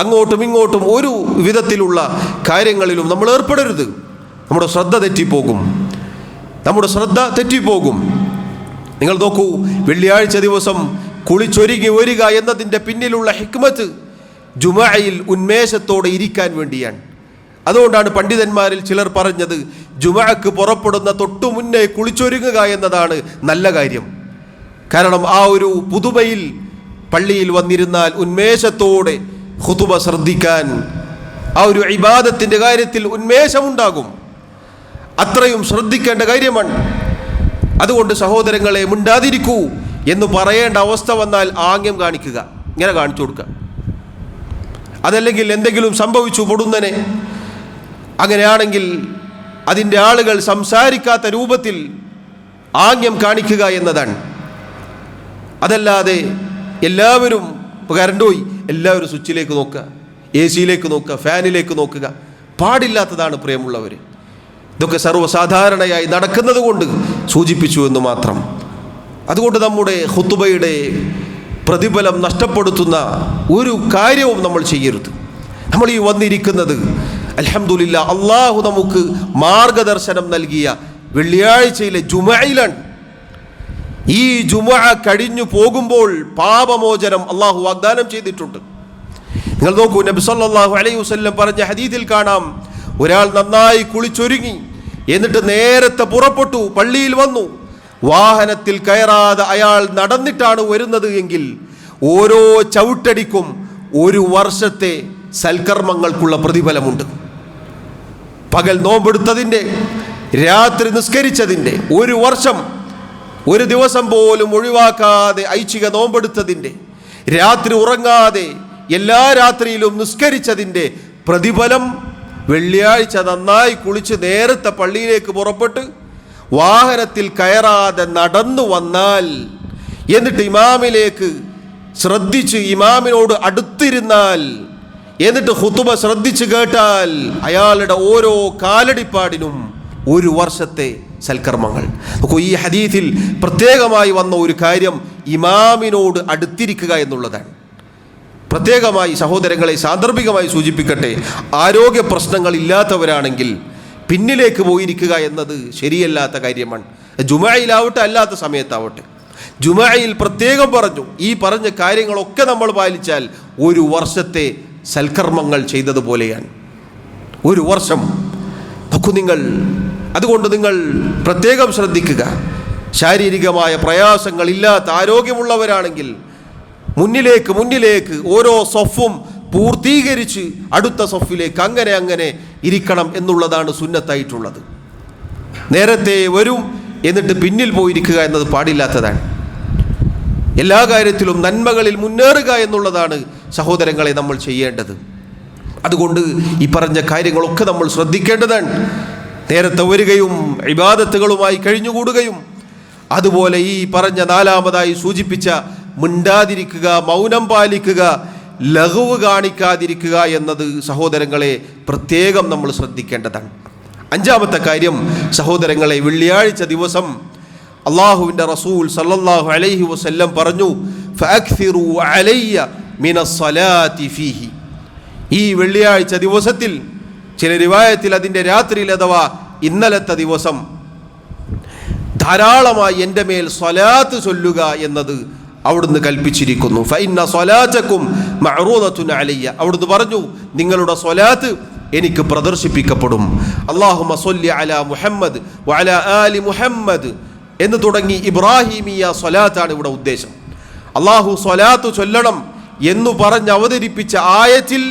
അങ്ങോട്ടും ഇങ്ങോട്ടും ഒരു വിധത്തിലുള്ള കാര്യങ്ങളിലും നമ്മൾ ഏർപ്പെടരുത്. നമ്മുടെ ശ്രദ്ധ തെറ്റിപ്പോകും. നിങ്ങൾ നോക്കൂ, വെള്ളിയാഴ്ച ദിവസം കുളിച്ചൊരുങ്ങി വരിക എന്നതിൻ്റെ പിന്നിലുള്ള ഹിക്മത്ത് ജുമുഅയിൽ ഉന്മേഷത്തോടെ ഇരിക്കാൻ വേണ്ടിയാണ്. അതുകൊണ്ടാണ് പണ്ഡിതന്മാരിൽ ചിലർ പറഞ്ഞത്, ജുമുഅക്ക് പുറപ്പെടുന്ന തൊട്ടു മുന്നേ കുളിച്ചൊരുങ്ങുക എന്നതാണ് നല്ല കാര്യം. കാരണം ആ ഒരു പുതുമയിൽ പള്ളിയിൽ വന്നിരുന്നാൽ ഉന്മേഷത്തോടെ ഖുതുബ ശ്രദ്ധിക്കാൻ, ആ ഒരു ഇബാദത്തിൻ്റെ കാര്യത്തിൽ ഉന്മേഷമുണ്ടാകും. അത്രയും ശ്രദ്ധിക്കേണ്ട കാര്യമാണ്. അതുകൊണ്ട് സഹോദരങ്ങളെ, മിണ്ടാതിരിക്കൂ എന്ന് പറയേണ്ട അവസ്ഥ വന്നാൽ ആംഗ്യം കാണിക്കുക, ഇങ്ങനെ കാണിച്ചു കൊടുക്കുക. അതല്ലെങ്കിൽ എന്തെങ്കിലും സംഭവിച്ചു പൊടുന്നനെ, അങ്ങനെയാണെങ്കിൽ അതിൻ്റെ ആളുകൾ സംസാരിക്കാത്ത രൂപത്തിൽ ആംഗ്യം കാണിക്കുക എന്നതാണ്. അതല്ലാതെ എല്ലാവരും ഇപ്പോൾ കറണ്ട് പോയി എല്ലാവരും സ്വിച്ചിലേക്ക് നോക്കുക, AC-യിലേക്ക് നോക്കുക, ഫാനിലേക്ക് നോക്കുക, പാടില്ലാത്തതാണ് പ്രിയമുള്ളവർ. ഇതൊക്കെ സർവ്വസാധാരണയായി നടക്കുന്നത് കൊണ്ട് സൂചിപ്പിച്ചു എന്ന് മാത്രം. അതുകൊണ്ട് നമ്മുടെ ഖുതുബയുടെ പ്രതിഫലം നഷ്ടപ്പെടുത്തുന്ന ഒരു കാര്യവും നമ്മൾ ചെയ്യരുത്. നമ്മൾ ഈ വന്നിരിക്കുന്നത് അൽഹംദുലില്ലാ അള്ളാഹു നമുക്ക് മാർഗദർശനം നൽകിയ വെള്ളിയാഴ്ചയിലെ ജുമുഅയിലാണ്. ഈ ജുമുഅ കഴിഞ്ഞു പോകുമ്പോൾ പാപമോചനം അള്ളാഹു വാഗ്ദാനം ചെയ്തിട്ടുണ്ട്. നിങ്ങൾ നോക്കൂ, നബി സല്ലല്ലാഹു അലൈഹി വസല്ലം പറഞ്ഞ ഹദീസിൽ കാണാം, ഒരാൾ നന്നായി കുളിച്ചൊരുങ്ങി എന്നിട്ട് നേരത്തെ പുറപ്പെട്ടു, പള്ളിയിൽ വന്നു, വാഹനത്തിൽ കയറാതെ അയാൾ നടന്നിട്ടാണ് വരുന്നത് എങ്കിൽ ഓരോ ചവിട്ടടിക്കും 1 വർഷത്തെ സൽക്കർമ്മങ്ങൾക്കുള്ള പ്രതിഫലമുണ്ട്. പകൽ നോമ്പെടുത്തതിൻ്റെ, രാത്രി നിസ്കരിച്ചതിൻ്റെ, 1 വർഷം ഒരു ദിവസം പോലും ഒഴിവാക്കാതെ ഐച്ഛിക നോമ്പെടുത്തതിൻ്റെ, രാത്രി ഉറങ്ങാതെ എല്ലാ രാത്രിയിലും നിസ്കരിച്ചതിൻ്റെ പ്രതിഫലം വെള്ളിയാഴ്ച നന്നായി കുളിച്ച് നേരത്തെ പള്ളിയിലേക്ക് പുറപ്പെട്ട് വാഹനത്തിൽ കയറാതെ നടന്നു വന്നാൽ, എന്നിട്ട് ഇമാമിലേക്ക് ശ്രദ്ധിച്ച് ഇമാമിനോട് അടുത്തിരുന്നാൽ, എന്നിട്ട് ഖുതുബ ശ്രദ്ധിച്ച് കേട്ടാൽ അയാളുടെ ഓരോ കാലടിപ്പാടിനും 1 വർഷത്തെ സൽക്കർമ്മങ്ങൾ. നോക്കൂ, ഈ ഹദീസിൽ പ്രത്യേകമായി വന്ന ഒരു കാര്യം ഇമാമിനോട് അടുത്തിരിക്കുക എന്നുള്ളതാണ്. പ്രത്യേകമായി സഹോദരങ്ങളെ സാന്ദർഭികമായി സൂചിപ്പിക്കട്ടെ, ആരോഗ്യ പ്രശ്നങ്ങൾ ഇല്ലാത്തവരാണെങ്കിൽ പിന്നിലേക്ക് പോയിരിക്കുക എന്നത് ശരിയല്ലാത്ത കാര്യമാണ്. ജുമുഅയിലാവട്ടെ അല്ലാത്ത സമയത്താവട്ടെ, ജുമുഅയിൽ പ്രത്യേകം പറഞ്ഞു, ഈ പറഞ്ഞ കാര്യങ്ങളൊക്കെ നമ്മൾ പാലിച്ചാൽ 1 വർഷത്തെ സൽക്കർമ്മങ്ങൾ ചെയ്തതുപോലെയാണ്. 1 വർഷം. നോക്കൂ നിങ്ങൾ, അതുകൊണ്ട് നിങ്ങൾ പ്രത്യേകം ശ്രദ്ധിക്കുക. ശാരീരികമായ പ്രയാസങ്ങളില്ലാത്ത ആരോഗ്യമുള്ളവരാണെങ്കിൽ മുന്നിലേക്ക് ഓരോ സൊഫും പൂർത്തീകരിച്ച് അടുത്ത സൊഫിലേക്ക് അങ്ങനെ ഇരിക്കണം എന്നുള്ളതാണ് സുന്നത്തായിട്ടുള്ളത്. നേരത്തെ വരും എന്നിട്ട് പിന്നിൽ പോയിരിക്കുക എന്നത് പാടില്ലാത്തതാണ്. എല്ലാ കാര്യത്തിലും നന്മകളിൽ മുന്നേറുക എന്നുള്ളതാണ് സഹോദരങ്ങളെ നമ്മൾ ചെയ്യേണ്ടത്. അതുകൊണ്ട് ഈ പറഞ്ഞ കാര്യങ്ങളൊക്കെ നമ്മൾ ശ്രദ്ധിക്കേണ്ടതാണ്. നേരത്തെ വരികയും ഇബാദത്തുകളുമായി കഴിഞ്ഞുകൂടുകയും അതുപോലെ ഈ പറഞ്ഞ നാലാമതായി സൂചിപ്പിച്ച മിണ്ടാതിരിക്കുക, മൗനം പാലിക്കുക, ലഘുവ് കാണിക്കാതിരിക്കുക എന്നത് സഹോദരങ്ങളെ പ്രത്യേകം നമ്മൾ ശ്രദ്ധിക്കേണ്ടതാണ്. അഞ്ചാമത്തെ കാര്യം സഹോദരങ്ങളെ, വെള്ളിയാഴ്ച ദിവസം അള്ളാഹുവിൻ്റെ റസൂൽ സല്ലല്ലാഹു അലൈഹി വസല്ലം പറഞ്ഞു, ഫഅക്സിറു അലയ്യ മിനസ്സലാത്തി ഫീഹി. ഈ വെള്ളിയാഴ്ച ദിവസത്തിൽ, ചില റിവായത്തിൽ അതിൻ്റെ രാത്രിയിൽ അഥവാ ഇന്നലത്തെ ദിവസം ധാരാളമായി എൻ്റെ മേൽ സ്വലാത്ത് ചൊല്ലുക എന്നത് അവിടുന്ന് കൽപ്പിച്ചിരിക്കുന്നു. ഫഇന്ന സ്വലാത്തക്കും മഅറൂദത്തുൻ അലയ്യ. അവിടുന്ന് പറഞ്ഞു, നിങ്ങളുടെ സ്വലാത്ത് എനിക്ക് പ്രദർശിപ്പിക്കപ്പെടും. അല്ലാഹുമ്മ സ്വല്ലി അലാ മുഹമ്മദ് വഅലാ ആലി മുഹമ്മദ് എന്ന് തുടങ്ങി ഇബ്രാഹിമിയ സ്വലാത്താണ് ഇവിടെ ഉദ്ദേശം. അള്ളാഹു സ്വലാത്ത് ചൊല്ലണം എന്നു പറഞ്ഞ് അവതരിപ്പിച്ച ആയത്തിൽ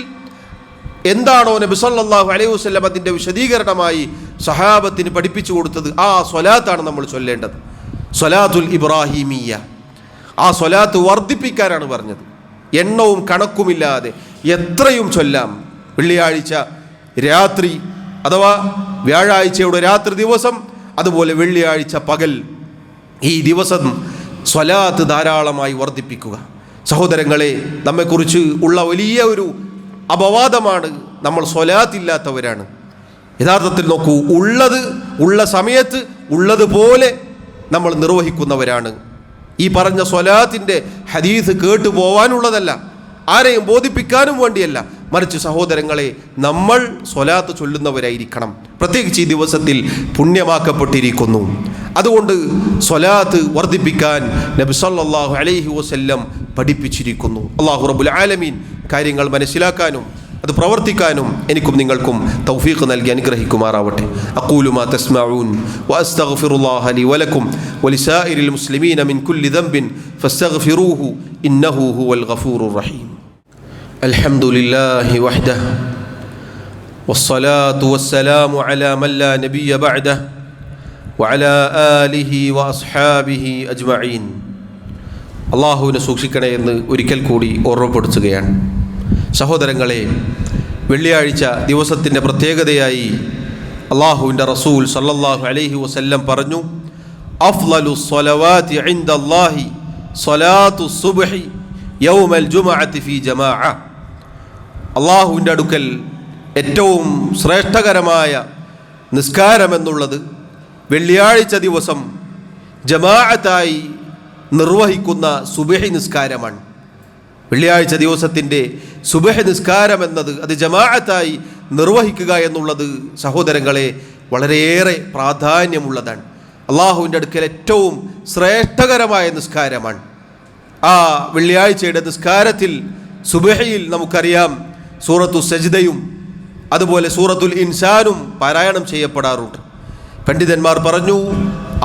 എന്താണോ നബി സല്ലല്ലാഹു അലൈഹി വസല്ലം അതിൻ്റെ വിശദീകരണമായി സഹാബത്തിന് പഠിപ്പിച്ചു കൊടുത്തത്, ആ സ്വലാത്താണ് നമ്മൾ ചൊല്ലേണ്ടത്. സ്വലാത്തുൽ ഇബ്രാഹിമിയ. ആ സ്വലാത്ത് വർദ്ധിപ്പിക്കാനാണ് പറഞ്ഞത്. എണ്ണവും കണക്കുമില്ലാതെ എത്രയും ചൊല്ലാം. വെള്ളിയാഴ്ച രാത്രി അഥവാ വ്യാഴാഴ്ചയുടെ രാത്രി ദിവസം, അതുപോലെ വെള്ളിയാഴ്ച പകൽ, ഈ ദിവസം സ്വലാത്ത് ധാരാളമായി വർദ്ധിപ്പിക്കുക. സഹോദരങ്ങളെ, നമ്മെക്കുറിച്ച് ഉള്ള വലിയ ഒരു അപവാദമാണ് നമ്മൾ സ്വലാത്തില്ലാത്തവരാണ്. യഥാർത്ഥത്തിൽ നോക്കൂ, ഉള്ള സമയത്ത് ഉള്ളതുപോലെ നമ്മൾ നിർവഹിക്കുന്നവരാണ്. ഈ പറഞ്ഞ സ്വലാത്തിൻ്റെ ഹദീസ് കേട്ടു പോവാനുള്ളതല്ല, ആരെയും ബോധിപ്പിക്കാനും വേണ്ടിയല്ല, മറിച്ച് സഹോദരങ്ങളെ നമ്മൾ സ്വലാത്ത് ചൊല്ലുന്നവരായിരിക്കണം. പ്രത്യേകിച്ച് ഈ ദിവസത്തിൽ പുണ്യമാക്കപ്പെട്ടിരിക്കുന്നു. അതുകൊണ്ട് സ്വലാത്ത് വർദ്ധിപ്പിക്കാൻ നബി സല്ലല്ലാഹു അലൈഹി വസല്ലം പഠിപ്പിച്ചിരിക്കുന്നു. അല്ലാഹു റബ്ബുൽ ആലമീൻ കാര്യങ്ങൾ മനസ്സിലാക്കാനും അത് പ്രവർത്തിക്കാനും എനിക്കും നിങ്ങൾക്കും തൗഫീഖ് നൽകി അനുഗ്രഹിക്കുമാറാവട്ടെ. അഖൂലു മാ തസ്മഊൻ വഅസ്തഗ്ഫിറുല്ലാഹ ലി വലക്കും വലിസായിരിൽ മുസ്ലിമീന മിൻ കുല്ലി ദംബിൻ ഫസ്തഗ്ഫിറൂഹു ഇന്നഹു ഹുവൽ ഗഫൂറുർ റഹീം. അൽഹംദുലില്ലാഹി വഹ്ദഹു വസ്സലാത്തു വസ്സലാമു അലാ മൻ ലാ നബിയ്യ ബഅദഹു വഅലാ ആലിഹി വഅസ്ഹാബിഹി അജ്മഈൻ. അള്ളാഹുവിനെ സൂക്ഷിക്കണേ എന്ന് ഒരിക്കൽ കൂടി ഓർമ്മപ്പെടുത്തുകയാണ്. സഹോദരങ്ങളെ, വെള്ളിയാഴ്ച ദിവസത്തിൻ്റെ പ്രത്യേകതയായി അള്ളാഹുവിൻ്റെ റസൂൽ സല്ലല്ലാഹു അലൈഹി വസല്ലം പറഞ്ഞു, അഫ്ളലു സ്വലവാതി ഇൻദല്ലാഹി സ്വലാത്തു സുബ്ഹി യൗമൽ ജുമുഅത്തി ഫീ ജമാഅ. അള്ളാഹുവിൻ്റെ അടുക്കൽ ഏറ്റവും ശ്രേഷ്ഠകരമായ നിസ്കാരമെന്നുള്ളത് വെള്ളിയാഴ്ച ദിവസം ജമാഅത്തായി നിർവഹിക്കുന്ന സുബ്ഹി നിസ്കാരമാണ്. വെള്ളിയാഴ്ച ദിവസത്തിൻ്റെ സുബ്ഹി നിസ്കാരം എന്നത് അത് ജമാഅത്തായി നിർവഹിക്കുക എന്നുള്ളത് സഹോദരങ്ങളെ വളരെയേറെ പ്രാധാന്യമുള്ളതാണ്. അള്ളാഹുവിൻ്റെ അടുക്കൽ ഏറ്റവും ശ്രേഷ്ഠകരമായ നിസ്കാരമാണ്. ആ വെള്ളിയാഴ്ചയുടെ നിസ്കാരത്തിൽ സുബ്ഹിയിൽ നമുക്കറിയാം സൂറത്തു സജ്ദയും അതുപോലെ സൂറത്തുൽ ഇൻസാനും പാരായണം ചെയ്യപ്പെടാറുണ്ട്. പണ്ഡിതന്മാർ പറഞ്ഞു,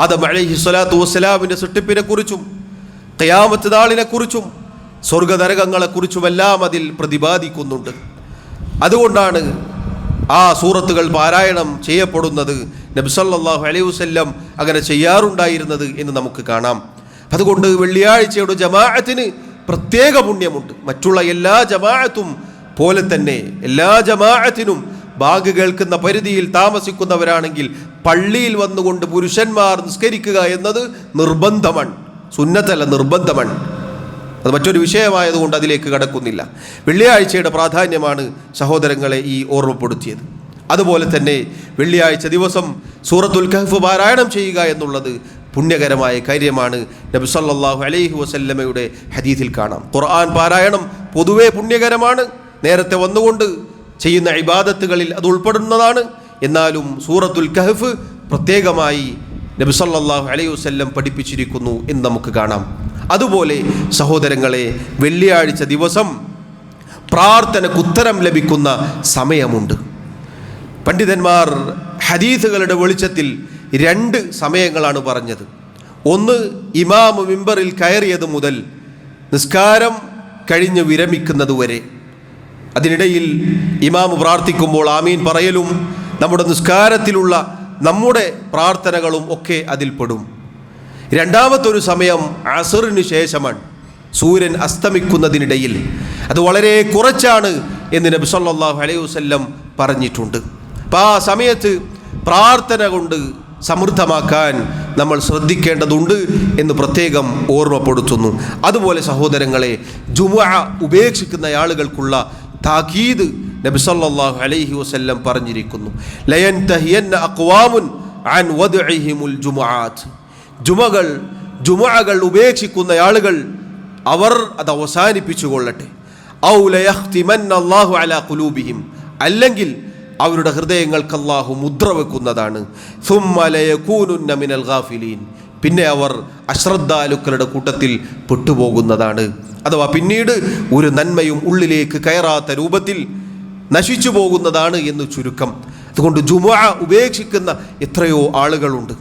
ആദം അലൈഹിസ്സലാത്തു വസ്സലാമിൻ്റെ സൃഷ്ടിപ്പിനെ കുറിച്ചും ഖിയാമത്ത് നാളിനെക്കുറിച്ചും സ്വർഗനരകങ്ങളെക്കുറിച്ചുമെല്ലാം അതിൽ പ്രതിപാദിക്കുന്നുണ്ട്. അതുകൊണ്ടാണ് ആ സൂറത്തുകൾ പാരായണം ചെയ്യപ്പെടുന്നത്, നബി സല്ലല്ലാഹു അലൈഹി വസല്ലം അങ്ങനെ ചെയ്യാറുണ്ടായിരുന്നത് എന്ന് നമുക്ക് കാണാം. അതുകൊണ്ട് വെള്ളിയാഴ്ചയുടെ ജമാഅത്തിന് പ്രത്യേക പുണ്യമുണ്ട്. മറ്റുള്ള എല്ലാ ജമാഅത്തും പോലെ തന്നെ എല്ലാ ജമാഅത്തിനും ബാങ്ക് കേൾക്കുന്ന പരിധിയിൽ താമസിക്കുന്നവരാണെങ്കിൽ പള്ളിയിൽ വന്നുകൊണ്ട് പുരുഷന്മാർ നിസ്കരിക്കുക എന്നത് നിർബന്ധമാണ്, സുന്നത്തല്ല, നിർബന്ധമാണ്. അത് മറ്റൊരു വിഷയമായതുകൊണ്ട് അതിലേക്ക് കടക്കുന്നില്ല. വെള്ളിയാഴ്ചയുടെ പ്രാധാന്യമാണ് സഹോദരങ്ങളെ ഈ ഓർമ്മപ്പെടുത്തിയത്. അതുപോലെ തന്നെ വെള്ളിയാഴ്ച ദിവസം സൂറത്തുൽ കഹ്ഫ് പാരായണം ചെയ്യുക എന്നുള്ളത് പുണ്യകരമായ കാര്യമാണ്. നബി സല്ലല്ലാഹു അലൈഹി വസല്ലമയുടെ ഹദീസിൽ കാണാം. ഖുർആൻ പാരായണം പൊതുവെ പുണ്യകരമാണ്, നേരത്തെ വന്നുകൊണ്ട് ചെയ്യുന്ന ഇബാദത്തുകളിൽ അത് ഉൾപ്പെടുന്നതാണ്. എന്നാലും സൂറത്തുൽ കഹ്ഫ് പ്രത്യേകമായി നബി സല്ലല്ലാഹു അലൈഹി വസല്ലം പഠിപ്പിച്ചിരിക്കുന്നു എന്ന് നമുക്ക് കാണാം. അതുപോലെ സഹോദരങ്ങളെ, വെള്ളിയാഴ്ച ദിവസം പ്രാർത്ഥനയ്ക്ക് ഉത്തരം ലഭിക്കുന്ന സമയമുണ്ട്. പണ്ഡിതന്മാർ ഹദീസുകളുടെ വെളിച്ചത്തിൽ 2 സമയങ്ങളാണ് പറഞ്ഞത്. ഒന്ന്, ഇമാം മിമ്പറിൽ കയറിയത് മുതൽ നിസ്കാരം കഴിഞ്ഞ് വിരമിക്കുന്നത് വരെ. അതിനിടയിൽ ഇമാം പ്രാർത്ഥിക്കുമ്പോൾ ആമീൻ പറയലും നമ്മുടെ നിസ്കാരത്തിലുള്ള നമ്മുടെ പ്രാർത്ഥനകളും ഒക്കെ അതിൽപ്പെടും. രണ്ടാമത്തൊരു സമയം അസറിന് ശേഷമാണ്, സൂര്യൻ അസ്തമിക്കുന്നതിനിടയിൽ. അത് വളരെ കുറച്ചാണ് എന്ന് നബി സല്ലല്ലാഹു അലൈഹി വസല്ലം പറഞ്ഞിട്ടുണ്ട്. അപ്പോൾ ആ സമയത്ത് പ്രാർത്ഥന കൊണ്ട് സമൃദ്ധമാക്കാൻ നമ്മൾ ശ്രദ്ധിക്കേണ്ടതുണ്ട് എന്ന് പ്രത്യേകം ഓർമ്മപ്പെടുത്തുന്നു. അതുപോലെ സഹോദരങ്ങളെ, ജുമുഅ ഉപേക്ഷിക്കുന്ന ആളുകൾക്കുള്ള താക്കീത് നബി സല്ലല്ലാഹു അലൈഹി വസല്ലം പറഞ്ഞിരിക്കുന്നു. ലയൻതഹിയന്ന അഖ്വാമുൻ അൻ വദ്ഇഹിമുൽ ജുമുആത്ത്. ജുമുഅകൾ ഉപേക്ഷിക്കുന്ന ആളുകൾ അവർ അത് അവസാനിപ്പിച്ചു കൊള്ളട്ടെ. ഔ ലയഖ്തിമന്ന അല്ലാഹു അലാ ഖുലൂബിഹിം, അല്ലെങ്കിൽ അവരുടെ ഹൃദയങ്ങൾക്ക് അല്ലാഹു മുദ്ര വെക്കുന്നതാണ്. സുമ്മ ലയകൂനുന്ന മിനൽ ഗാഫിലീൻ, പിന്നെ അവർ അശ്രദ്ധാലുക്കളുടെ കൂട്ടത്തിൽ പെട്ടുപോകുന്നതാണ്. അഥവാ പിന്നീട് ഒരു നന്മയും ഉള്ളിലേക്ക് കയറാത്ത രൂപത്തിൽ നശിച്ചു പോകുന്നതാണ് എന്ന് ചുരുക്കം. അതുകൊണ്ട് ജുമുഅ ഉപേക്ഷിക്കുന്ന എത്രയോ ആളുകളുണ്ട്.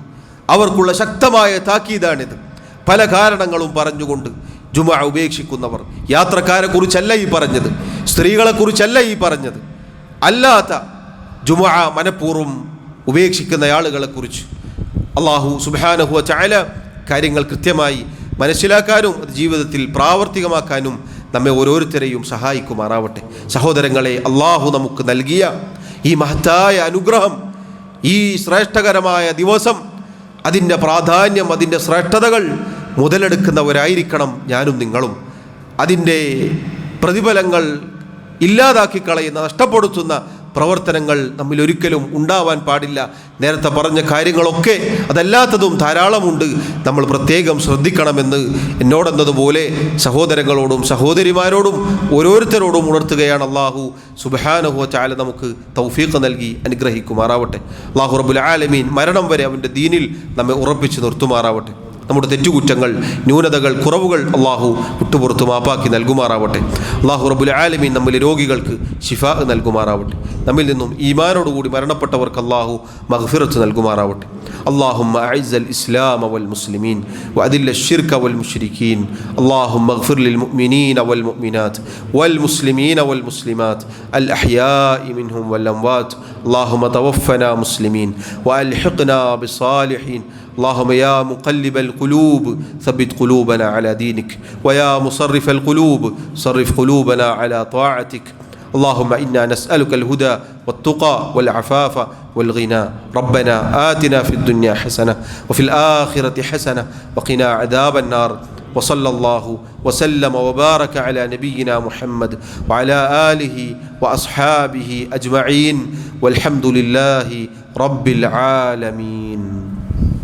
അവർക്കുള്ള ശക്തമായ താക്കീതാണിത്. പല കാരണങ്ങളും പറഞ്ഞുകൊണ്ട് ജുമുഅ ഉപേക്ഷിക്കുന്നവർ, യാത്രക്കാരെ കുറിച്ചല്ല ഈ പറഞ്ഞത്, സ്ത്രീകളെ കുറിച്ചല്ല ഈ പറഞ്ഞത്, അല്ലാത്ത ജുമുഅ മനഃപൂർവ്വം ഉപേക്ഷിക്കുന്ന ആളുകളെ കുറിച്ച് അല്ലാഹു സുബ്ഹാനഹു വ തആല കാര്യങ്ങൾ കൃത്യമായി മനസ്സിലാക്കാനും അത് ജീവിതത്തിൽ പ്രാവർത്തികമാക്കാനും നമ്മെ ഓരോരുത്തരെയും സഹായിക്കുമാറാവട്ടെ. സഹോദരങ്ങളെ, അല്ലാഹു നമുക്ക് നൽകിയ ഈ മഹത്തായ അനുഗ്രഹം, ഈ ശ്രേഷ്ഠകരമായ ദിവസം, അതിൻ്റെ പ്രാധാന്യം, അതിൻ്റെ ശ്രേഷ്ഠതകൾ മുതലെടുക്കുന്നവരായിരിക്കണം ഞാനും നിങ്ങളും. അതിൻ്റെ പ്രതിഫലങ്ങൾ ഇല്ലാതാക്കി കളയുന്ന, നഷ്ടപ്പെടുത്തുന്ന പ്രവർത്തനങ്ങൾ നമ്മിൽ ഒരിക്കലും ഉണ്ടാവാൻ പാടില്ല. നേരത്തെ പറഞ്ഞ കാര്യങ്ങളൊക്കെ അതല്ലാത്തതും ധാരാളമുണ്ട്. നമ്മൾ പ്രത്യേകം ശ്രദ്ധിക്കണമെന്ന് എന്നോടെന്നതുപോലെ സഹോദരങ്ങളോടും സഹോദരിമാരോടും ഓരോരുത്തരോടും ഉണർത്തുകയാണ്. അല്ലാഹു സുബ്ഹാനഹു വ തആല നമുക്ക് തൗഫീഖ് നൽകി അനുഗ്രഹിക്കുമാറാവട്ടെ. അല്ലാഹു റബ്ബുൽ ആലമീൻ മരണം വരെ അവൻ്റെ ദീനിൽ നമ്മെ ഉറപ്പിച്ച് നിർത്തുമാറാവട്ടെ. നമ്മുടെ തെറ്റുകുറ്റങ്ങൾ, ന്യൂനതകൾ, കുറവുകൾ അല്ലാഹു വിട്ടുപുറത്ത് മാപ്പാക്കി നൽകുമാറാവട്ടെ. അല്ലാഹു റബ്ബുൽ ആലമീൻ നമ്മിലെ രോഗികൾക്ക് ശിഫാ നൽകുമാറാവട്ടെ. നമ്മിൽ നിന്നും ഈമാനോടുകൂടി മരണപ്പെട്ടവർക്ക് അല്ലാഹു മഗ്ഫിറത്ത് നൽകുമാറാവട്ടെ. اللهم أعز الإسلام والمسلمين وأذل الشرك والمشركين. اللهم اغفر للمؤمنين والمؤمنات والمسلمين والمسلمات الأحياء منهم والأموات. اللهم توفنا مسلمين وألحقنا بالصالحين. اللهم يا مقلب القلوب ثبت قلوبنا على دينك، ويا مصرف القلوب صرف قلوبنا على طاعتك. اللهم إنا نسألك الهدى والتقى والعفاف والغنى. ربنا آتنا في الدنيا حسنة وفي الآخرة حسنة وقنا عذاب النار. وصلى الله وسلم وبارك على نبينا محمد وعلى آله وأصحابه أجمعين والحمد لله رب العالمين.